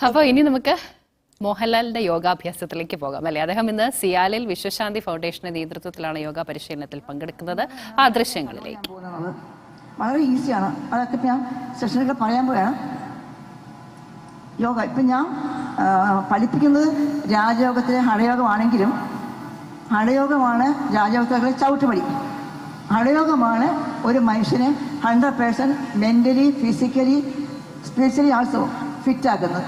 അപ്പോൾ ഇനി നമുക്ക് മോഹൻലാലിന്റെ യോഗാഭ്യാസത്തിലേക്ക് പോകാം അല്ലേ. അദ്ദേഹം ഇന്ന് സിയാലിൽ വിശ്വശാന്തി ഫൗണ്ടേഷന്റെ നേതൃത്വത്തിലാണ് യോഗ പരിശീലനത്തിൽ പങ്കെടുക്കുന്നത്. ആ ദൃശ്യങ്ങളിലേക്ക്. വളരെ ഈസിയാണ്. അതൊക്കെ ഞാൻ സെഷനുകൾ പറയാൻ പോയാണ്. യോഗ ഇപ്പം ഞാൻ പഠിപ്പിക്കുന്നത് രാജയോഗത്തിലെ ഹഠയോഗമാണെങ്കിലും ഹഠയോഗമാണ് രാജയോഗത്തിലെ ചവിട്ടുപടി. ഹഠയോഗമാണ് ഒരു മനുഷ്യനെ 100% മെൻ്റലി, ഫിസിക്കലി, സ്പിരിച്വലി ആൾസോ ഫിറ്റാക്കുന്നത്,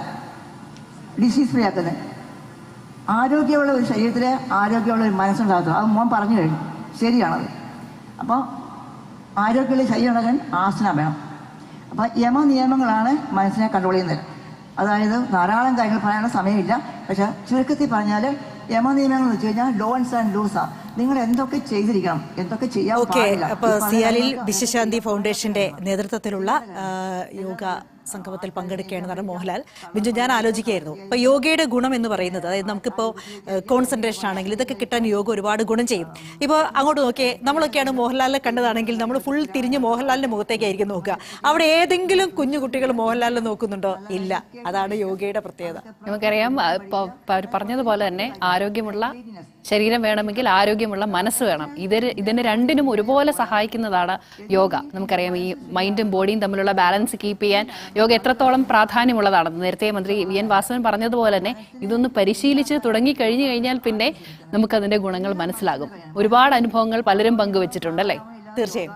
ഡിസീസ് ഫ്രീ ആക്കുന്നത്. ആരോഗ്യമുള്ള ഒരു ശരീരത്തിൽ ആരോഗ്യമുള്ള ഒരു മനസ്സുണ്ടാക്കുക. അത് മോൻ പറഞ്ഞു കഴിഞ്ഞു, ശരിയാണത്. അപ്പോൾ ആരോഗ്യമുള്ള ശരീരം ഉണ്ടാക്കാൻ ആസന വേണം. അപ്പോൾ യമനിയമങ്ങളാണ് മനസ്സിനെ കൺട്രോൾ ചെയ്യുന്നത്. അതായത് ധാരാളം കാര്യങ്ങൾ പറയാനുള്ള സമയമില്ല. പക്ഷേ ചുരുക്കത്തിൽ പറഞ്ഞാൽ യമനിയമങ്ങൾ എന്ന് വെച്ച് കഴിഞ്ഞാൽ ഡോൺസ് ആൻഡ് ഡൂസാ. നിങ്ങൾ എന്തൊക്കെ ചെയ്തിരിക്കണം, എന്തൊക്കെ ചെയ്യാൻ പാടില്ല. അപ്പോൾ സിയാലിൽ വിശ്വശാന്തി ഫൗണ്ടേഷന്റെ നേതൃത്വത്തിലുള്ള യോഗ സംഗമത്തിൽ പങ്കെടുക്കുകയാണെന്നാണ് മോഹൻലാൽ. ബിഞ്ചു, ഞാൻ ആലോചിക്കുകയായിരുന്നു, ഇപ്പോൾ യോഗയുടെ ഗുണം എന്ന് പറയുന്നത്, അതായത് നമുക്കിപ്പോൾ കോൺസെൻട്രേഷൻ ആണെങ്കിൽ ഇതൊക്കെ കിട്ടാൻ യോഗ ഒരുപാട് ഗുണം ചെയ്യും. ഇപ്പോൾ അങ്ങോട്ട് നോക്കിയേ, നമ്മളൊക്കെയാണ് മോഹൻലാലിനെ കണ്ടതാണെങ്കിൽ നമ്മൾ ഫുൾ തിരിഞ്ഞ് മോഹൻലാലിന്റെ മുഖത്തേക്കായിരിക്കും നോക്കുക. അവിടെ ഏതെങ്കിലും കുഞ്ഞു കുട്ടികൾ മോഹൻലാലിനെ നോക്കുന്നുണ്ടോ? ഇല്ല. അതാണ് യോഗയുടെ പ്രത്യേകത. നമുക്കറിയാം, പറഞ്ഞതുപോലെ തന്നെ ആരോഗ്യമുള്ള ശരീരം വേണമെങ്കിൽ ആരോഗ്യമുള്ള മനസ്സ് വേണം. ഇതിന് രണ്ടിനും ഒരുപോലെ സഹായിക്കുന്നതാണ് യോഗ. നമുക്കറിയാം, ഈ മൈൻഡും ബോഡിയും തമ്മിലുള്ള ബാലൻസ് കീപ്പ് ചെയ്യാൻ യോഗ എത്രത്തോളം പ്രാധാന്യമുള്ളതാണെന്ന് നേരത്തെ മന്ത്രി വി.എൻ. വാസവൻ പറഞ്ഞതുപോലെ തന്നെ ഇതൊന്ന് പരിശീലിച്ച് തുടങ്ങിക്കഴിഞ്ഞു കഴിഞ്ഞാൽ പിന്നെ നമുക്കതിന്റെ ഗുണങ്ങൾ മനസ്സിലാകും. ഒരുപാട് അനുഭവങ്ങൾ പലരും പങ്കുവച്ചിട്ടുണ്ടല്ലേ. തീർച്ചയായും.